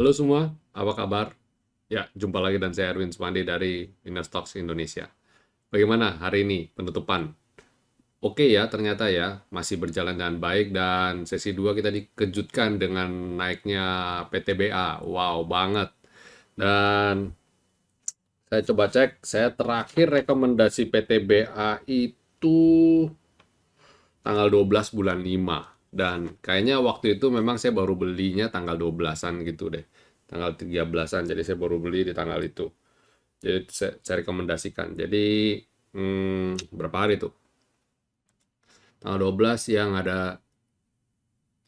Halo semua, apa kabar? Ya, jumpa lagi dan saya Erwin Sumandi dari Stocks Indonesia. Bagaimana hari ini penutupan? Oke ya, ternyata ya masih berjalan dengan baik dan sesi 2 kita dikejutkan dengan naiknya PTBA. Wow banget. Dan saya coba cek, saya terakhir rekomendasi PTBA itu tanggal 12 bulan 5. Dan kayaknya waktu itu memang saya baru belinya tanggal 12-an gitu deh. Tanggal 13-an, jadi saya baru beli di tanggal itu. Jadi saya rekomendasikan. Jadi berapa hari tuh? Tanggal 12 yang ada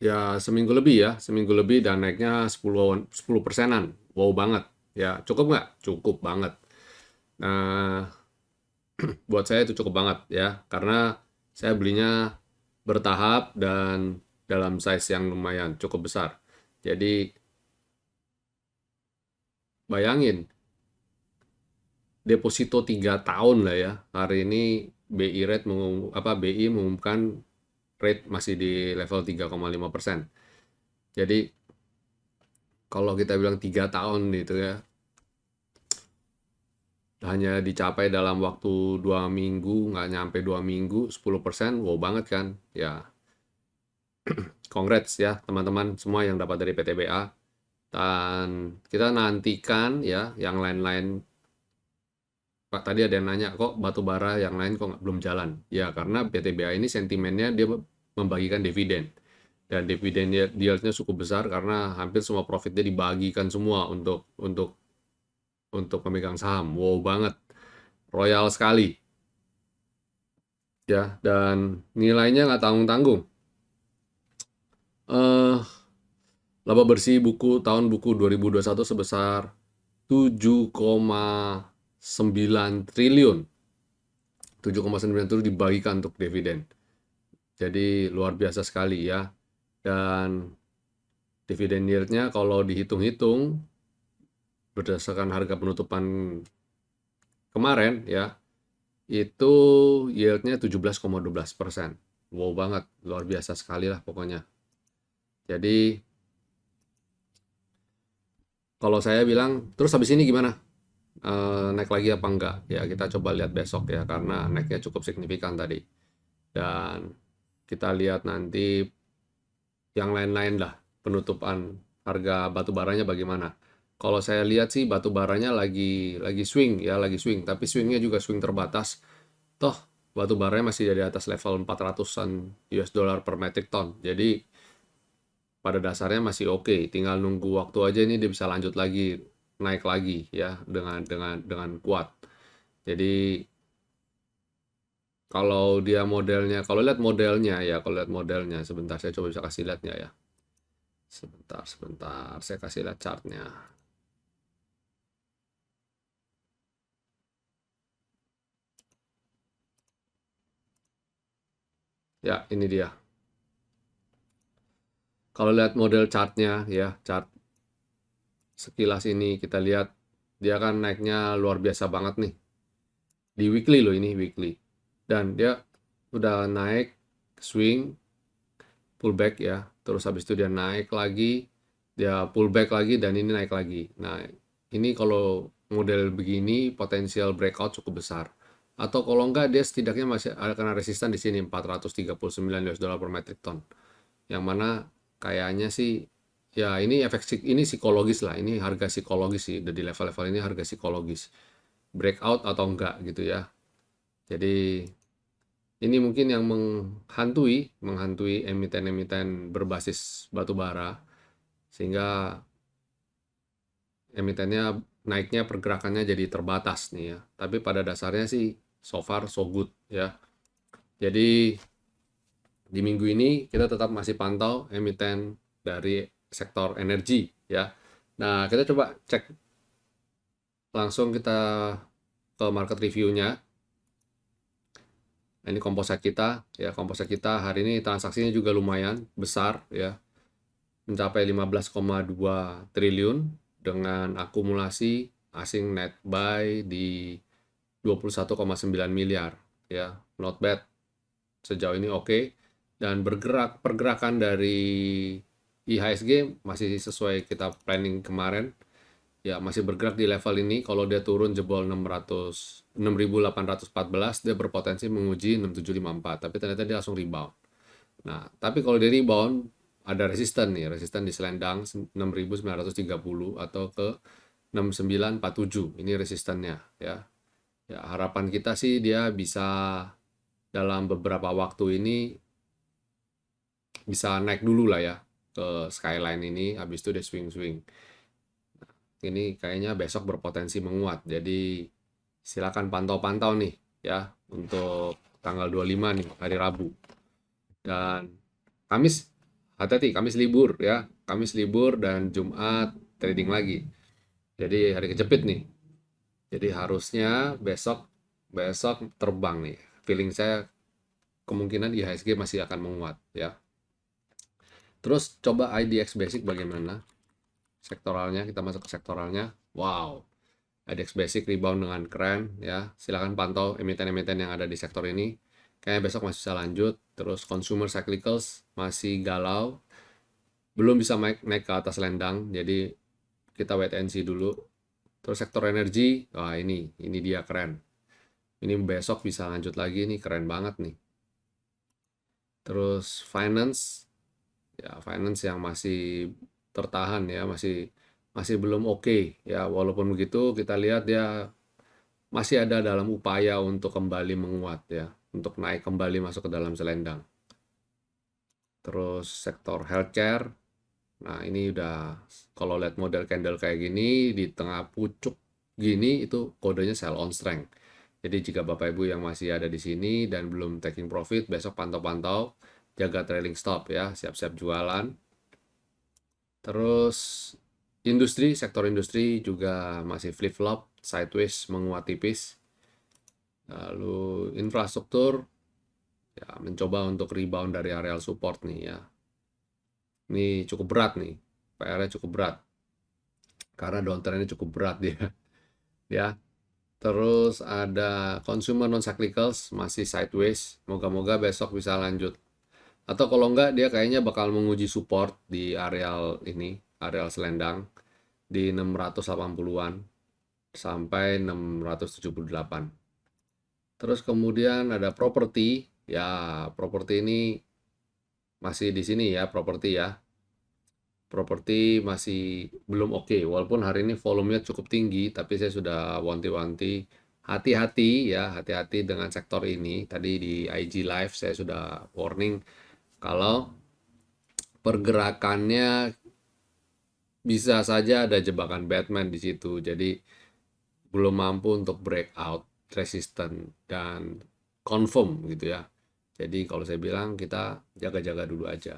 ya seminggu lebih ya, seminggu lebih dan naiknya 10 persenan. Wow banget. Ya, cukup nggak? Cukup banget. Nah, buat saya itu cukup banget ya, karena saya belinya bertahap dan dalam size yang lumayan cukup besar. Jadi bayangin, deposito 3 tahun lah ya. Hari ini BI mengumumkan rate masih di level 3,5%. Jadi kalau kita bilang 3 tahun gitu ya, hanya dicapai dalam waktu 2 minggu, nggak nyampe 2 minggu, 10%, wow banget kan? Ya, congrats ya teman-teman semua yang dapat dari PTBA. Dan kita nantikan ya yang lain-lain. Pak, tadi ada yang nanya, kok batu bara yang lain kok belum jalan? Ya, karena PTBA ini sentimennya dia membagikan dividen. Dan dividen yieldnya cukup besar karena hampir semua profitnya dibagikan semua untuk pemegang saham. Wow banget. Royal sekali. Ya, dan nilainya nggak tanggung-tanggung. Eh, Laba bersih tahun buku 2021 sebesar 7,9 triliun. 7,9 triliun dibagikan untuk dividen. Jadi luar biasa sekali ya. Dan dividen yieldnya kalau dihitung-hitung berdasarkan harga penutupan kemarin ya, itu yieldnya 17,12%. Wow banget, luar biasa sekali lah pokoknya. Jadi kalau saya bilang, terus habis ini gimana? Naik lagi apa enggak? Ya kita coba lihat besok ya, karena naiknya cukup signifikan tadi. Dan kita lihat nanti yang lain-lain lah, penutupan harga batu baranya bagaimana. Kalau saya lihat sih batu baranya lagi swing ya, lagi swing, tapi swingnya juga swing terbatas. Toh batu baranya masih di atas level 400-an US dollar per metric ton. Jadi pada dasarnya masih oke, tinggal nunggu waktu aja ini dia bisa lanjut lagi naik lagi ya dengan kuat. Jadi kalau lihat modelnya sebentar saya coba bisa kasih lihatnya ya. Sebentar, saya kasih lihat chartnya. Ya, ini dia. Kalau lihat model chartnya ya, chart sekilas ini kita lihat dia kan naiknya luar biasa banget nih. Di weekly loh ini, weekly. Dan dia udah naik, swing, pullback ya. Terus habis itu dia naik lagi, dia pullback lagi, dan ini naik lagi. Nah, ini kalau model begini potensial breakout cukup besar. Atau kalau enggak dia setidaknya masih akan resisten di sini 439 US dollar per metric ton. Yang mana kayaknya sih ya ini ini psikologis lah, ini harga psikologis sih, udah di level-level ini harga psikologis. Breakout atau enggak gitu ya. Jadi ini mungkin yang menghantui emiten-emiten berbasis batu bara sehingga emitennya naiknya pergerakannya jadi terbatas nih ya. Tapi pada dasarnya sih so far so good ya. Jadi di minggu ini kita tetap masih pantau emiten dari sektor energi ya. Nah, kita coba cek langsung kita ke market review-nya. Nah, ini komposit kita ya, komposit kita hari ini transaksinya juga lumayan besar ya. Mencapai 15,2 triliun dengan akumulasi asing net buy di 21,9 miliar ya. Not bad. Sejauh ini oke. Dan pergerakan dari IHSG masih sesuai kita planning kemarin, ya masih bergerak di level ini. Kalau dia turun jebol 6.814, dia berpotensi menguji 6.754, tapi ternyata dia langsung rebound. Nah, tapi kalau dia rebound, ada resisten nih, resisten di selendang 6.930 atau ke 6.947. Ini resistennya ya. Ya, harapan kita sih dia bisa dalam beberapa waktu ini bisa naik dulu lah ya ke skyline ini, habis itu dia swing-swing. Ini kayaknya besok berpotensi menguat. Jadi silakan pantau-pantau nih ya untuk tanggal 25 nih hari Rabu. Dan Kamis hati-hati, Kamis libur ya. Kamis libur dan Jumat trading lagi. Jadi hari kejepit nih. Jadi harusnya besok besok terbang nih. Feeling saya kemungkinan IHSG masih akan menguat ya. Terus coba IDX Basic bagaimana? Sektoralnya, kita masuk ke sektoralnya. Wow, IDX Basic rebound dengan keren ya. Silakan pantau emiten-emiten yang ada di sektor ini. Kayaknya besok masih bisa lanjut. Terus consumer cyclicals masih galau. Belum bisa naik ke atas lendang. Jadi kita wait and see dulu. Terus sektor energi, wah ini dia keren. Ini besok bisa lanjut lagi, ini keren banget nih. Terus finance, ya finance yang masih tertahan ya, masih belum oke ya. Walaupun begitu kita lihat dia masih ada dalam upaya untuk kembali menguat ya, untuk naik kembali masuk ke dalam selendang. Terus sektor healthcare, nah ini udah kalau lihat model candle kayak gini di tengah pucuk gini itu kodenya sell on strength. Jadi jika Bapak Ibu yang masih ada di sini dan belum taking profit, besok pantau-pantau, jaga trailing stop ya, siap-siap jualan. Terus sektor industri juga masih flip-flop, sideways menguat tipis. Lalu infrastruktur ya mencoba untuk rebound dari areal support nih ya. Ini cukup berat nih, PR-nya cukup berat. Karena downtrend-nya cukup berat dia. Ya. Terus ada consumer non cyclicals masih sideways. Moga-moga besok bisa lanjut. Atau kalau enggak dia kayaknya bakal menguji support di areal ini, areal selendang di 680-an sampai 678. Terus kemudian ada properti. Ya, properti ini masih di sini ya, properti ya. Properti masih belum oke, walaupun hari ini volumenya cukup tinggi, tapi saya sudah wanti-wanti hati-hati ya, hati-hati dengan sektor ini. Tadi di IG Live saya sudah warning kalau pergerakannya bisa saja ada jebakan Batman di situ. Jadi belum mampu untuk breakout resisten dan confirm gitu ya. Jadi kalau saya bilang kita jaga-jaga dulu aja,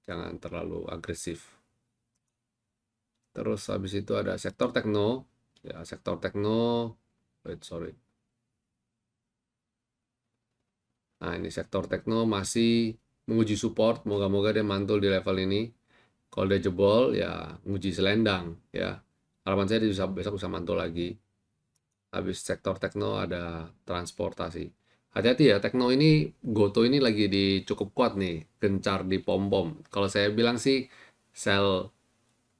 jangan terlalu agresif. Terus habis itu ada sektor tekno, ya sektor tekno, sorry. Nah ini sektor tekno masih menguji support, moga-moga dia mantul di level ini. Kalau dia jebol ya menguji selendang ya. Harapan saya dia besok bisa mantul lagi. Habis sektor tekno ada transportasi. Hati-hati ya, tekno ini, Goto ini lagi cukup kuat nih, gencar di pom-pom. Kalau saya bilang sih sell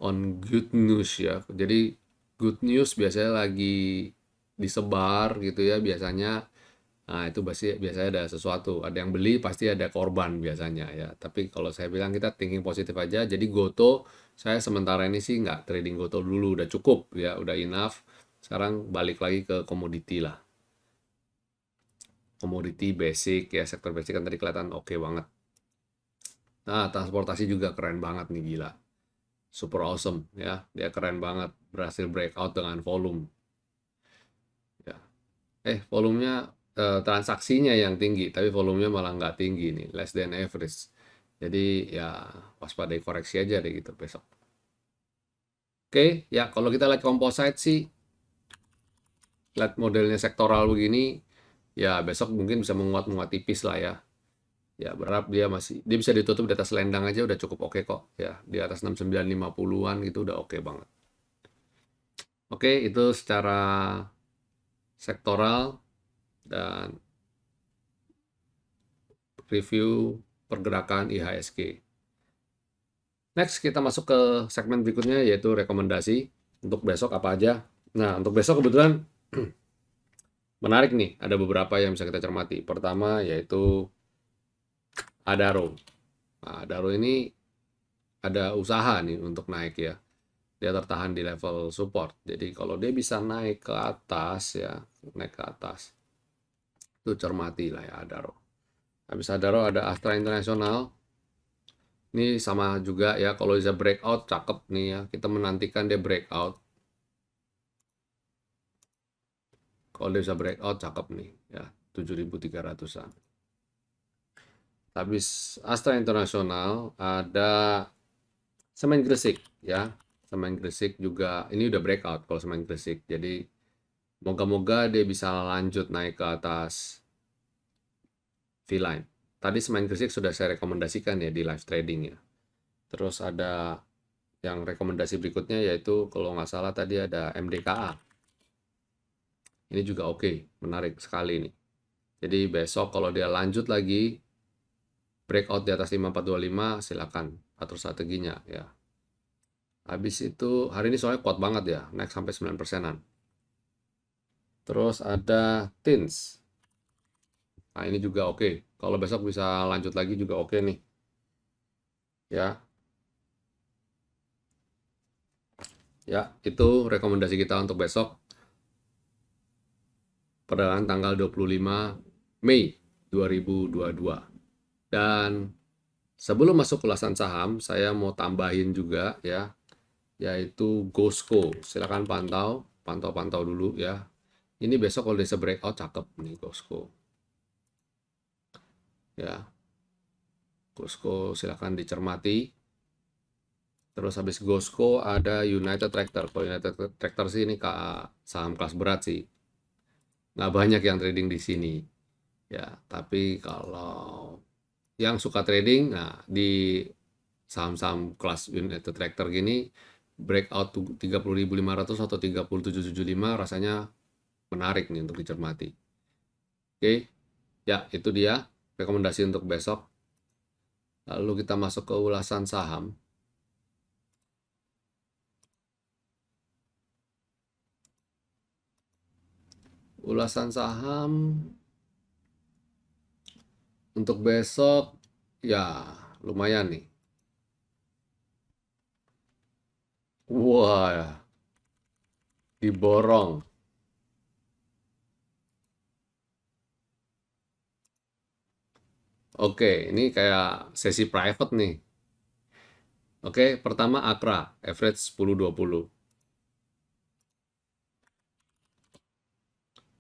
on good news ya. Jadi good news biasanya lagi disebar gitu ya biasanya. Nah, itu biasanya ada sesuatu, ada yang beli pasti ada korban biasanya ya. Tapi kalau saya bilang kita thinking positif aja. Jadi Goto saya sementara ini sih nggak trading Goto dulu, udah cukup ya, udah enough. Sekarang balik lagi ke komoditi lah. Komoditi basic ya, sektor basic kan tadi kelihatan oke banget. Nah, transportasi juga keren banget nih, gila. Super awesome ya, dia keren banget, berhasil breakout dengan volume. Ya. Volumenya transaksinya yang tinggi, tapi volumenya malah nggak tinggi nih, less than average. Jadi ya waspadai koreksi aja deh gitu besok. Oke, ya kalau kita lihat composite sih, lihat modelnya sektoral begini, ya besok mungkin bisa menguat tipis lah ya. Ya berharap dia bisa ditutup di atas lendang aja udah cukup oke kok ya, di atas 6950-an gitu udah oke banget. Oke, itu secara sektoral dan review pergerakan IHSG. Next, kita masuk ke segmen berikutnya, yaitu rekomendasi untuk besok apa aja. Nah, untuk besok kebetulan menarik nih, ada beberapa yang bisa kita cermati. Pertama, yaitu Adaro. Nah, Adaro ini ada usaha nih untuk naik ya. Dia tertahan di level support. Jadi kalau dia bisa naik ke atas ya, naik ke atas, itu cermati lah ya Adaro. Habis Adaro ada Astra International. Ini sama juga ya, kalau bisa breakout cakep nih ya. Kita menantikan dia breakout. Kalau dia bisa breakout cakep nih ya, 7.300-an. Habis Astra International ada Semen Gresik ya. Semen Gresik juga ini udah breakout kalau Semen Gresik. Jadi moga-moga dia bisa lanjut naik ke atas V-line. Tadi Semen Gresik sudah saya rekomendasikan ya di live trading ya. Terus ada yang rekomendasi berikutnya yaitu kalau nggak salah tadi ada MDKA. Ini juga oke, menarik sekali nih. Jadi besok kalau dia lanjut lagi breakout di atas 5425 silakan atur strateginya ya. Habis itu hari ini soalnya kuat banget ya, naik sampai 9%-an. Terus ada TINS. Nah, ini juga oke. Kalau besok bisa lanjut lagi juga oke nih. Ya. Ya, itu rekomendasi kita untuk besok. Perdagangan tanggal 25 Mei 2022. Dan sebelum masuk ulasan saham, saya mau tambahin juga ya, yaitu Gosco. Silakan pantau dulu ya. Ini besok kalau bisa breakout cakep nih Gosco. Ya, Gosco silakan dicermati. Terus habis Gosco ada United Tractor. Kalau United Tractor sih ini saham kelas berat sih. Nggak banyak yang trading di sini. Ya, tapi kalau yang suka trading, nah di saham-saham kelas United Tractor gini, breakout 30.500 atau 3775 rasanya menarik nih untuk dicermati. Oke, ya itu dia rekomendasi untuk besok. Lalu kita masuk ke ulasan saham. Ulasan saham untuk besok ya lumayan nih. Wah, diborong. Oke, ini kayak sesi private nih. Oke, pertama Akra, average 10.20.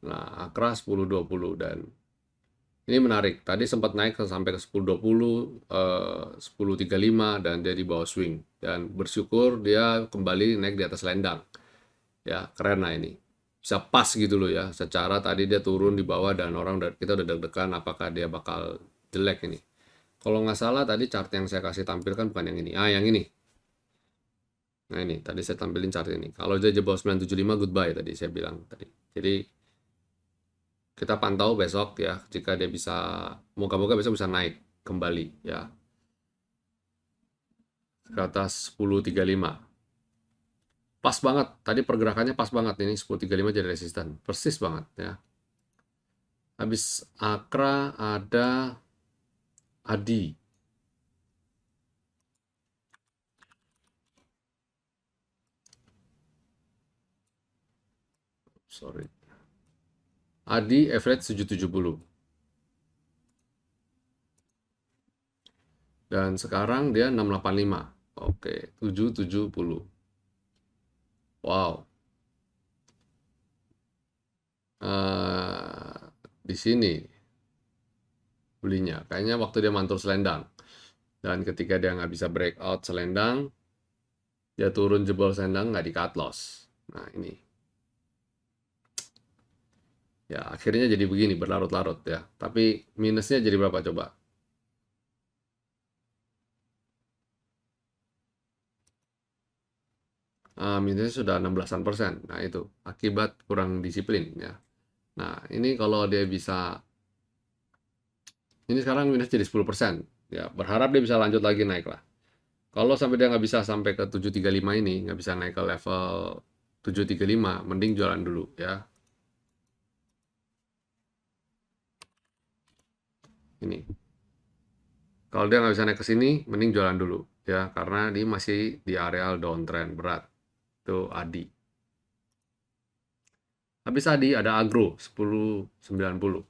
Nah, Akra 10.20 dan ini menarik. Tadi sempat naik sampai ke 10.20, 10.35 dan dia di bawah swing. Dan bersyukur dia kembali naik di atas lendang. Ya, keren lah ini. Bisa pas gitu loh ya. Secara tadi dia turun di bawah dan kita udah deg-degan apakah dia bakal jelek ini. Kalau nggak salah tadi chart yang saya kasih tampilkan bukan yang ini. Ah, yang ini. Nah ini, tadi saya tampilin chart ini. Kalau dia jebol 975, goodbye tadi saya bilang tadi. Jadi kita pantau besok ya, jika dia bisa, moga-moga besok bisa naik kembali ya ke atas 10.35. Pas banget, tadi pergerakannya pas banget ini 10.35 jadi resisten, persis banget ya. Habis Akra ada Adi. Sorry. Adi average 770. Dan sekarang dia 685. Oke, 770. Wow. Di sini belinya. Kayaknya waktu dia mantul selendang. Dan ketika dia nggak bisa breakout selendang, dia turun jebol selendang nggak di cut loss. Nah ini. Ya akhirnya jadi begini berlarut-larut ya. Tapi minusnya jadi berapa coba? Minusnya sudah 16%. Nah itu akibat kurang disiplin ya. Nah ini kalau dia bisa, ini sekarang minus jadi 10%. Ya berharap dia bisa lanjut lagi naik lah. Kalau sampai dia nggak bisa sampai ke 735 ini, nggak bisa naik ke level 735, mending jualan dulu ya. Ini. Kalau dia nggak bisa naik ke sini, mending jualan dulu ya, karena dia masih di areal downtrend berat. Itu ADI. Habis ADI ada Agro 1090.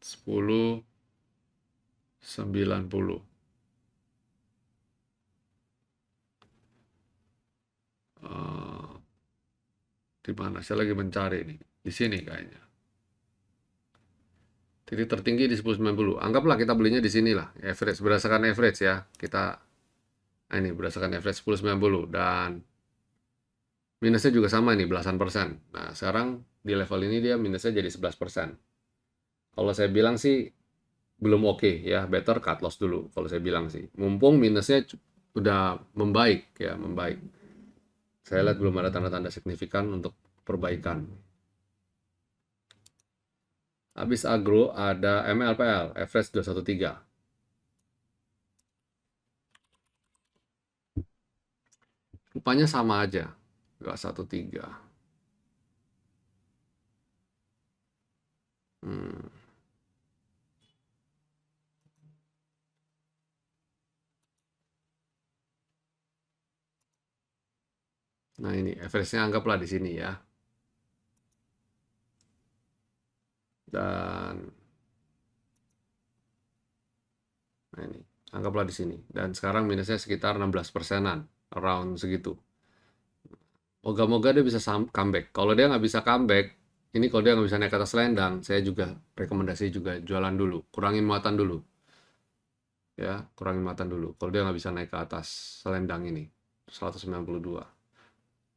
1090. Eh, di mana? Saya lagi mencari nih. Di sini kayaknya. Titik tertinggi di 1090. Anggaplah kita belinya di sini lah. Average, berdasarkan average ya. Kita, ini berdasarkan average 1090. Dan minusnya juga sama nih, belasan persen. Nah, sekarang di level ini dia minusnya jadi 11%. Kalau saya bilang sih, belum oke ya. Better cut loss dulu, kalau saya bilang sih. Mumpung minusnya udah membaik ya, membaik. Saya lihat belum ada tanda-tanda signifikan untuk perbaikan. Habis agro ada MLPL, average 213. Rupanya sama aja, 213. Hmm. Nah ini, average-nya anggaplah di sini ya. Dan, nah ini, anggaplah di sini. Dan sekarang minusnya sekitar 16 persenan, around segitu. Moga-moga dia bisa comeback. Kalau dia nggak bisa comeback, ini kalau dia nggak bisa naik ke atas selendang, saya juga rekomendasi juga jualan dulu, kurangin muatan dulu, ya, kurangin muatan dulu. Kalau dia nggak bisa naik ke atas selendang ini, 192.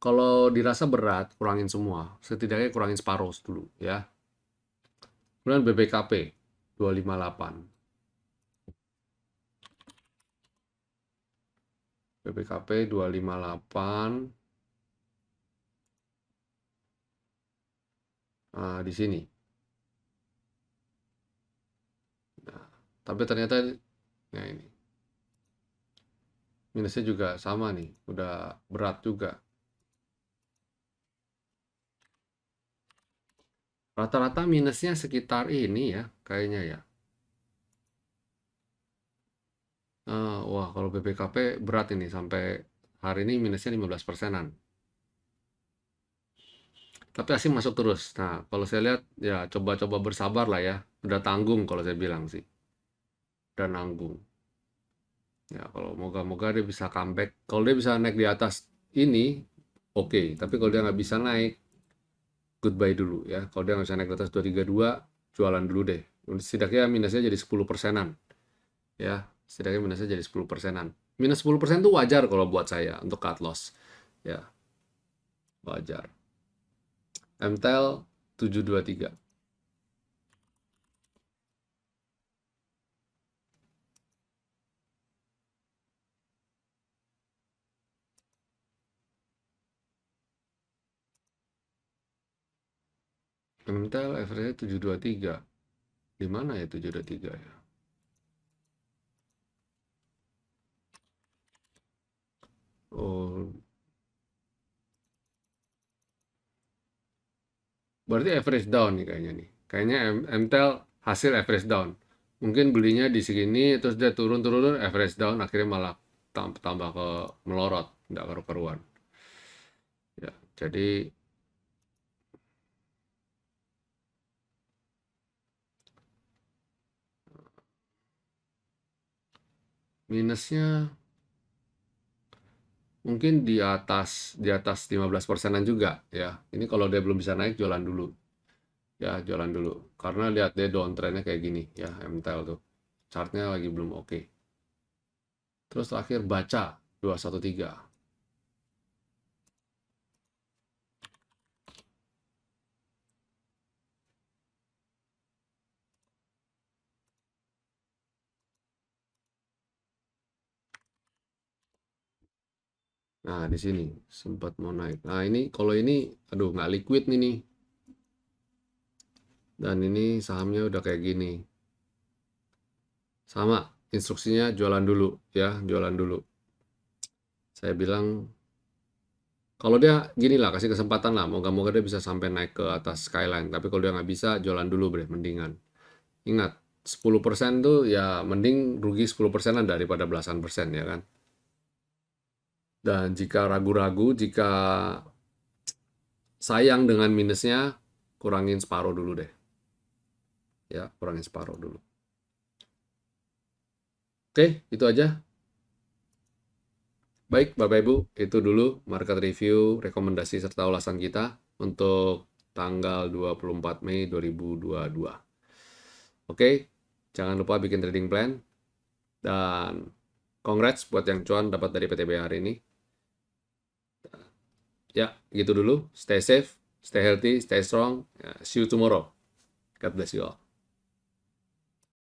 Kalau dirasa berat, kurangin semua, setidaknya kurangin separuh dulu, ya. Kemudian BBKP 258, BBKP 258, di sini. Nah, tapi ternyata, nah ini, minusnya juga sama nih, udah berat juga. Rata-rata minusnya sekitar ini ya, kayaknya ya. Wah, kalau BPKP berat ini, sampai hari ini minusnya 15 persenan. Tapi asing masuk terus. Nah, kalau saya lihat, ya coba-coba bersabar lah ya. Udah tanggung kalau saya bilang sih. Udah nanggung. Ya, kalau moga-moga dia bisa comeback. Kalau dia bisa naik di atas ini, oke. Tapi kalau dia nggak bisa naik, goodbye dulu ya. Kalau dia nggak bisa naik di atas 232, jualan dulu deh. Setidaknya minusnya jadi 10 persenan. Ya, setidaknya minusnya jadi 10 persenan. Minus 10% itu wajar kalau buat saya untuk cut loss. Ya, wajar. MTEL 723. MTEL average 723. Di mana ya 723 ya? Oh, berarti average down nih kayaknya nih. Kayaknya MTEL hasil average down. Mungkin belinya di sini terus dia turun-turun average down, akhirnya malah tambah ke melorot, nggak karu-karuan. Ya, jadi minusnya mungkin di atas 15 persenan juga ya. Ini kalau dia belum bisa naik, jualan dulu. Ya, jualan dulu. Karena lihat dia downtrendnya kayak gini ya, MTEL tuh. Chartnya lagi belum oke. Terus terakhir baca 213. Nah, di sini sempat mau naik. Nah, ini kalau ini, aduh, nggak liquid nih nih. Dan ini sahamnya udah kayak gini. Sama, instruksinya jualan dulu ya, jualan dulu. Saya bilang kalau dia gini lah, kasih kesempatan lah, moga-moga dia bisa sampai naik ke atas skyline. Tapi kalau dia nggak bisa, jualan dulu bre, mendingan. Ingat, 10% tuh ya mending rugi 10%-an daripada belasan persen ya kan. Dan jika ragu-ragu, jika sayang dengan minusnya, kurangin separuh dulu deh. Ya, kurangin separuh dulu. Oke, itu aja. Baik, Bapak Ibu, itu dulu market review, rekomendasi serta ulasan kita untuk tanggal 24 Mei 2022. Oke, jangan lupa bikin trading plan dan congrats buat yang cuan dapat dari PTB hari ini. Ya, gitu dulu. Stay safe, stay healthy, stay strong. See you tomorrow. God bless you all.